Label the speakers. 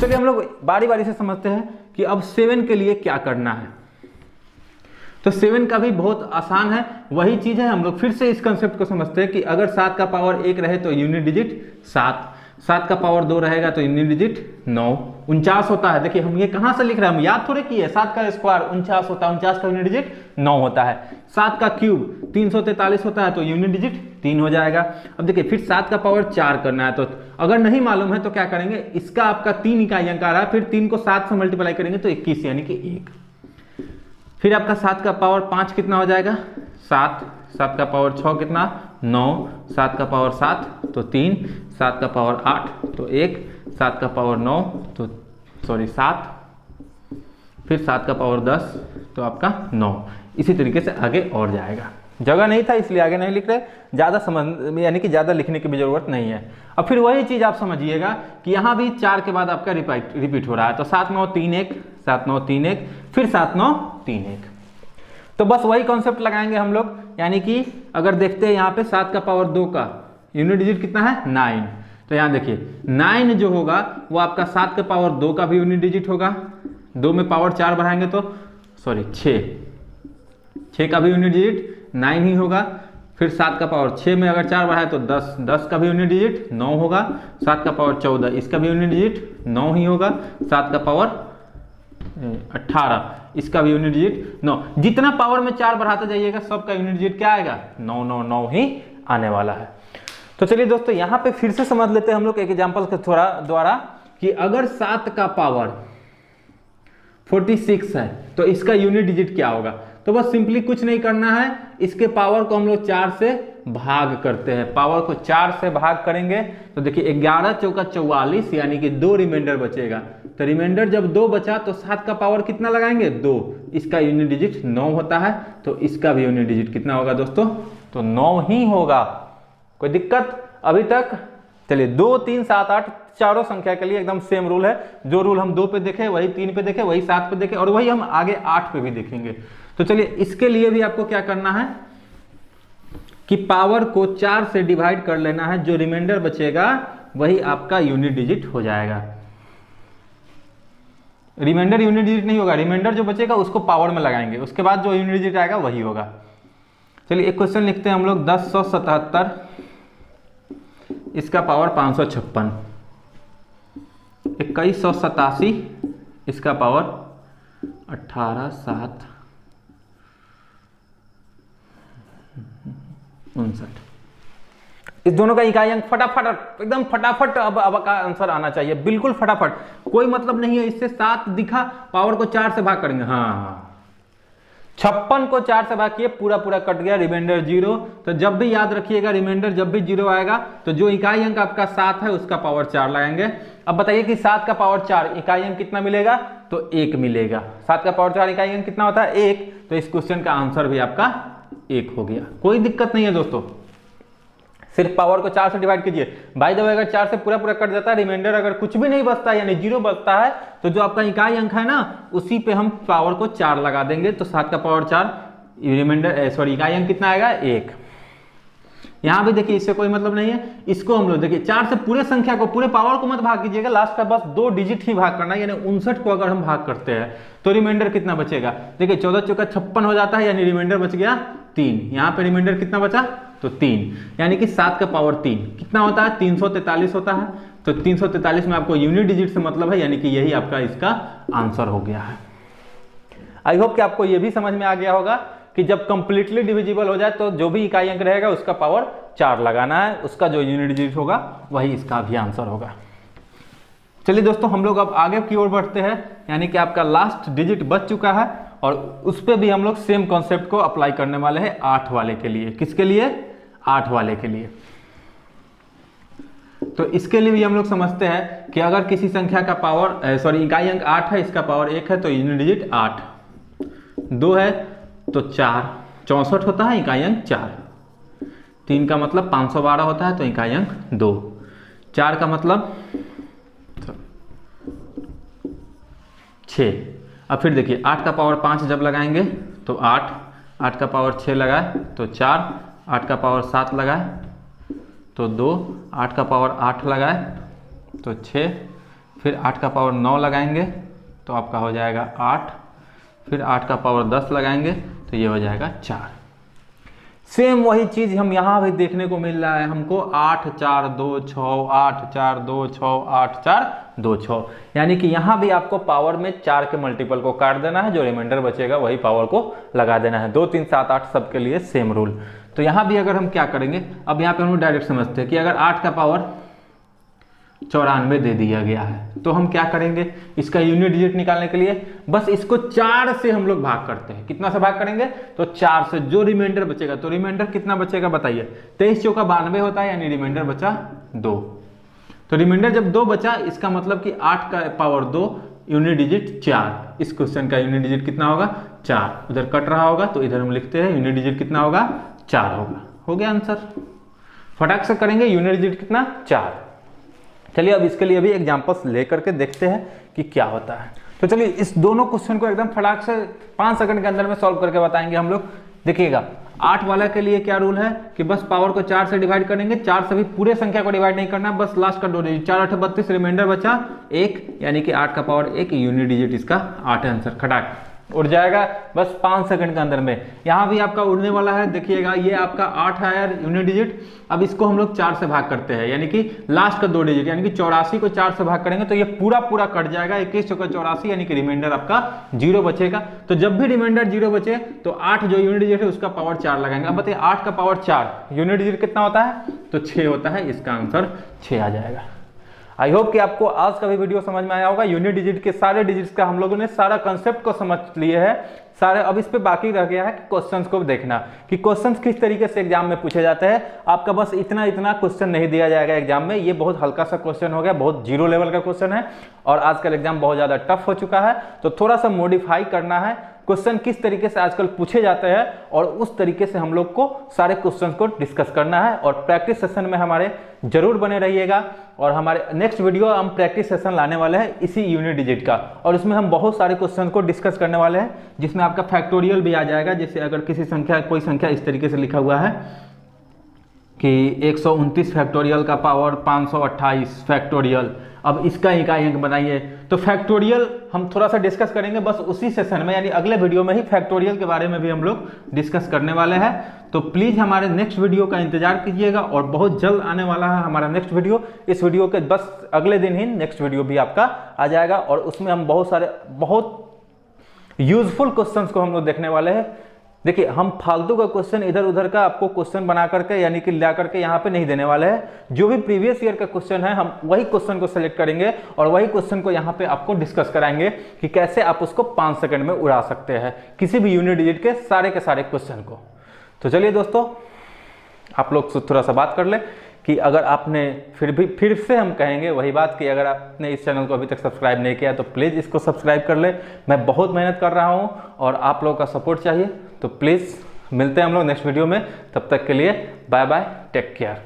Speaker 1: चलिए हम लोग बारी बारी से समझते हैं कि अब 7 के लिए क्या करना है। तो 7 का भी बहुत आसान है, वही चीज है। हम लोग फिर से इस कंसेप्ट को समझते हैं कि अगर 7 का पावर 1 रहे तो यूनिट डिजिट 7, 7 का पावर 2 रहेगा तो यूनिट डिजिट 9, 49 होता है। देखिए हम ये कहाँ से लिख रहे हैं, हम याद थोड़े किए, 7 का स्क्वायर 49 होता है, 49 का यूनिट डिजिट 9 होता है। 7 का क्यूब 343 होता है तो यूनिट डिजिट 3 हो जाएगा। अब देखिए फिर 7 का पावर 4 करना है, तो अगर नहीं मालूम है तो क्या करेंगे, इसका आपका 3 इकाई अंक आ रहा है, फिर 3 को 7 से मल्टीप्लाई करेंगे तो 21 यानी कि 1। फिर आपका 7 का पावर 5 कितना हो जाएगा, 7, 7 का पावर 6 कितना 9, 7 का पावर 7 तो 3, 7 का पावर 8 तो 1, 7 का पावर 9 तो 7, फिर 7 का पावर 10 तो आपका 9। इसी तरीके से आगे और जाएगा। जगह नहीं था इसलिए आगे नहीं लिख रहे, ज़्यादा समझ यानी कि ज़्यादा लिखने की भी जरूरत नहीं है। अब फिर वही चीज़ आप समझिएगा कि यहाँ भी 4 के बाद आपका रिपीट हो रहा है, तो 7 9 3 1, 7 9 3 1, फिर 7 9 3 1। तो बस वही कॉन्सेप्ट लगाएंगे हम लोग, यानी कि अगर देखते हैं यहाँ पे 7 का पावर 2 का यूनिट डिजिट कितना है 9, तो यहाँ देखिए 9 जो होगा वो आपका 7 का पावर 2 का भी यूनिट डिजिट होगा, 2 में पावर 4 बढ़ाएंगे तो 6 का भी यूनिट डिजिट 9 ही होगा। फिर 7 का पावर 6 में अगर 4 बढ़ाए तो 10, 10 का भी यूनिट डिजिट 9 होगा। 7 का पावर 14 इसका भी यूनिट डिजिट 9 ही होगा। 7 का पावर 18 इसका भी यूनिट डिजिट 9। जितना पावर में 4 बढ़ाते जाइएगा सबका यूनिट डिजिट क्या आएगा 9 9 9 ही आने वाला है। तो चलिए दोस्तों यहाँ पे फिर से समझ लेते हैं हम लोग एक एग्जाम्पल के थोड़ा द्वारा कि अगर 7 का पावर 46 है तो इसका यूनिट डिजिट क्या होगा। तो बस सिंपली कुछ नहीं करना है, इसके पावर को हम लोग 4 से भाग करते हैं। पावर को 4 से भाग करेंगे तो देखिए 11 चौका 44 यानी कि 2 रिमाइंडर बचेगा। तो रिमाइंडर जब 2 बचा तो 7 का पावर कितना लगाएंगे 2, इसका यूनिट डिजिट 9 होता है, तो इसका भी यूनिट डिजिट कितना होगा दोस्तों, तो 9 ही होगा। कोई दिक्कत अभी तक। चलिए 2 3 7 8 चारों संख्या के लिए एकदम सेम रूल है। जो रूल हम 2 पे देखे, वही 3 पे देखे, वही 7 पे देखे और वही हम आगे 8 पे भी देखेंगे। तो चलिए इसके लिए भी आपको क्या करना है कि पावर को 4 से डिवाइड कर लेना है, जो रिमाइंडर बचेगा वही आपका यूनिट डिजिट हो जाएगा। रिमाइंडर यूनिट डिजिट नहीं होगा, रिमाइंडर जो बचेगा उसको पावर में लगाएंगे, उसके बाद जो यूनिट डिजिट आएगा वही होगा। चलिए एक क्वेश्चन लिखते हैं हम लोग 1077, इसका पावर 556, 2187 इसका पावर 18 7 59। इस दोनों का इकाई अंक फटाफट एकदम फटाफट अब का आंसर आना चाहिए, बिल्कुल फटाफट, कोई मतलब नहीं है इससे। 7 दिखा, पावर को 4 से भाग करेंगे, हाँ 56 को 4 से भाग किए, पूरा पूरा कट गया, रिमाइंडर 0। तो जब भी याद रखिएगा रिमाइंडर जब भी 0 आएगा तो जो इकाई अंक आपका 7 है उसका पावर 4 लगाएंगे। अब बताइए कि 7 का पावर 4 इकाई अंक कितना मिलेगा, तो 1 मिलेगा। 7 का पावर 4 इकाई अंक कितना होता है 1, तो इस क्वेश्चन का आंसर भी आपका 1 हो गया। कोई दिक्कत नहीं है दोस्तों, सिर्फ पावर को 4 से डिवाइड कीजिए। बाय द वे अगर 4 से पूरा पूरा कट जाता है, रिमाइंडर अगर कुछ भी नहीं बचता है यानी 0 बचता है, तो जो आपका इकाई अंक है ना उसी पे हम पावर को 4 लगा देंगे। तो 7 का पावर 4 रिमाइंडर इकाई अंक कितना आएगा 1। यहाँ भी देखिए इससे कोई मतलब नहीं है, इसको हम लोग देखिए 4 से पूरे संख्या को, पूरे पावर को मत भाग कीजिएगा, लास्ट का बस 2 डिजिट ही भाग करना है। यानी 59 को अगर हम भाग करते हैं तो रिमाइंडर कितना बचेगा, देखिए 14 चौका 56 हो जाता है, यानी रिमाइंडर बच गया 3। यहाँ पे रिमाइंडर कितना बचा, तो 3, यानी कि 7 का पावर 3 कितना होता है 343 होता है। तो 343 में आपको यूनिट डिजिट से मतलब है, यानी कि यही आपका इसका आंसर हो गया है। आई होप कि आपको ये भी समझ में आ गया होगा कि जब कंप्लीटली डिविजिबल हो जाए तो जो भी इकाई अंक रहेगा उसका पावर 4 लगाना है, उसका जो यूनिट डिजिट होगा वही इसका भी आंसर होगा। चलिए दोस्तों हम लोग अब आगे की ओर बढ़ते हैं, यानी कि आपका लास्ट डिजिट बच चुका है और उस पर भी हम लोग सेम कॉन्सेप्ट को अप्लाई करने वाले हैं 8 वाले के लिए। किसके लिए, 8 वाले के लिए। तो इसके लिए भी हम लोग समझते हैं कि अगर किसी संख्या का पावर इकाई अंक 8 है, इसका पावर 1 है तो यूनिट डिजिट 8, 2 है तो 4, 64 होता है इकाई अंक 4, 3 का मतलब 512 होता है तो इकाई अंक 2, 4 का मतलब 6। अब फिर देखिए 8 का पावर 5 जब लगाएंगे तो 8, 8 का पावर 6 लगाए तो 4, 8 का पावर 7 लगाए तो 2, 8 का पावर 8 लगाए तो 6, फिर 8 का पावर 9 लगाएंगे तो आपका हो जाएगा 8, फिर 8 का पावर 10 लगाएंगे तो ये हो जाएगा 4। सेम वही चीज़ हम यहाँ भी देखने को मिल रहा है हमको 8 4 2 6 8 4 2 6 8 4 2 6, यानी कि यहाँ भी आपको पावर में 4 के मल्टीपल को काट देना है, जो रिमाइंडर बचेगा वही पावर को लगा देना है। 2 3 7 8 सबके लिए सेम रूल। तो यहाँ भी अगर हम क्या करेंगे, अब यहाँ पे हम डायरेक्ट समझते हैं कि अगर 8 का पावर 94 दे दिया गया है तो हम क्या करेंगे, इसका यूनिट डिजिट निकालने के लिए बस इसको 4 से हम लोग भाग करते हैं। कितना से भाग करेंगे, तो 4 से, जो रिमाइंडर बचेगा, तो रिमाइंडर कितना बचेगा बताइए, 23 चौका 92 होता है, यानी रिमाइंडर बचा 2। तो रिमाइंडर जब 2 बचा, इसका मतलब कि 8 का पावर 2 यूनिट डिजिट 4। इस क्वेश्चन का यूनिट डिजिट कितना होगा, 4। उधर कट रहा होगा तो इधर हम लिखते हैं यूनिट डिजिट कितना होगा, 4 होगा। हो गया आंसर। फटाक से करेंगे, यूनिट डिजिट कितना, 4। चलिए अब इसके लिए भी एग्जांपल्स लेकर के देखते हैं कि क्या होता है। तो चलिए इस दोनों क्वेश्चन को एकदम फटाक से 5 सेकंड के अंदर में सॉल्व करके बताएंगे हम लोग। देखिएगा 8 वाला के लिए क्या रूल है कि बस पावर को 4 से डिवाइड करेंगे, 4 से भी पूरे संख्या को डिवाइड नहीं करना, बस लास्ट का 2 डिजिट, 4 8 32, रिमाइंडर बचा 1, यानी कि 8 का पावर 1, यूनिट डिजिट इसका 8 है। आंसर खटाक उड़ जाएगा बस 5 सेकंड के अंदर में। यहाँ भी आपका उड़ने वाला है, देखिएगा ये आपका 8 है यार यूनिट डिजिट। अब इसको हम लोग 4 से भाग करते हैं, यानी कि लास्ट का 2 डिजिट, यानी कि 84 को 4 से भाग करेंगे तो ये पूरा पूरा कट जाएगा, 21 चौका 84, यानी कि रिमाइंडर आपका 0 बचेगा। तो जब भी रिमाइंडर 0 बचे तो 8 जो यूनिट डिजिट है उसका पावर 4 लगाएंगे। अब बताइए 8 का पावर 4 यूनिट डिजिट कितना होता है, तो 6 होता है। इसका आंसर 6 आ जाएगा। आई होप कि आपको आज का भी वीडियो समझ में आया होगा। यूनिट डिजिट के सारे डिजिट्स का हम लोगों ने सारा कंसेप्ट को समझ लिए है सारे। अब इस पे बाकी रह गया है कि क्वेश्चंस को देखना कि क्वेश्चंस किस तरीके से एग्जाम में पूछे जाते हैं। आपका बस इतना क्वेश्चन नहीं दिया जाएगा एग्जाम में, ये बहुत हल्का सा क्वेश्चन हो गया, बहुत जीरो लेवल का क्वेश्चन है और आजकल एग्जाम बहुत ज्यादा टफ हो चुका है। तो थोड़ा सा मॉडिफाई करना है, क्वेश्चन किस तरीके से आजकल पूछे जाते हैं और उस तरीके से हम लोग को सारे क्वेश्चन को डिस्कस करना है। और प्रैक्टिस सेशन में हमारे जरूर बने रहिएगा और हमारे नेक्स्ट वीडियो हम प्रैक्टिस सेशन लाने वाले हैं इसी यूनिट डिजिट का, और इसमें हम बहुत सारे क्वेश्चन को डिस्कस करने वाले हैं जिसमें आपका फैक्टोरियल भी आ जाएगा। जैसे अगर किसी संख्या, कोई संख्या इस तरीके से लिखा हुआ है कि 129 फैक्टोरियल का पावर 528 फैक्टोरियल, अब इसका इकाई अंक बनाइए। तो फैक्टोरियल हम थोड़ा सा डिस्कस करेंगे बस उसी सेशन में, यानी अगले वीडियो में ही फैक्टोरियल के बारे में भी हम लोग डिस्कस करने वाले हैं। तो प्लीज हमारे नेक्स्ट वीडियो का इंतजार कीजिएगा और बहुत जल्द आने वाला है हमारा नेक्स्ट वीडियो। इस वीडियो के बस अगले दिन ही नेक्स्ट वीडियो भी आपका आ जाएगा और उसमें हम बहुत सारे बहुत यूजफुल क्वेश्चंस को हम लोग देखने वाले हैं। देखिए हम फालतू का क्वेश्चन इधर उधर का आपको क्वेश्चन बना करके यानी कि ला करके यहाँ पे नहीं देने वाले हैं। जो भी प्रीवियस ईयर का क्वेश्चन है हम वही क्वेश्चन को सिलेक्ट करेंगे और वही क्वेश्चन को यहाँ पे आपको डिस्कस कराएंगे कि कैसे आप उसको 5 सेकंड में उड़ा सकते हैं, किसी भी यूनिट डिजिट के सारे क्वेश्चन को। तो चलिए दोस्तों, आप लोग से थोड़ा सा बात कर ले कि अगर आपने फिर से हम कहेंगे वही बात कि अगर आपने इस चैनल को अभी तक सब्सक्राइब नहीं किया तो प्लीज़ इसको सब्सक्राइब कर ले। मैं बहुत मेहनत कर रहा हूँ और आप लोगों का सपोर्ट चाहिए, तो प्लीज़ मिलते हैं हम लोग नेक्स्ट वीडियो में। तब तक के लिए बाय बाय, टेक केयर।